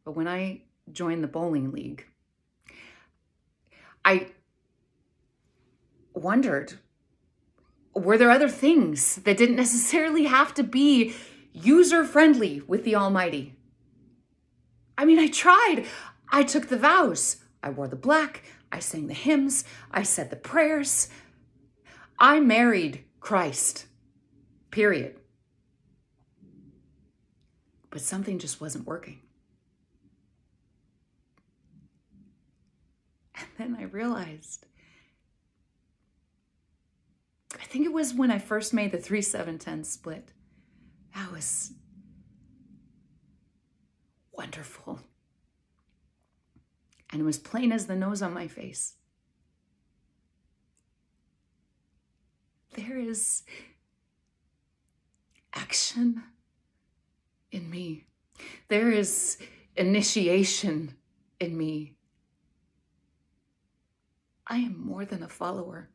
But when I joined the bowling league, I wondered, were there other things that didn't necessarily have to be user-friendly with the Almighty? I mean, I tried. I took the vows. I wore the black. I sang the hymns. I said the prayers. I married Christ, period. But something just wasn't working. And then I realized, I think it was when I first made the 3-7-10 split. That was wonderful. And it was plain as the nose on my face. There is action in me. There is initiation in me. I am more than a follower.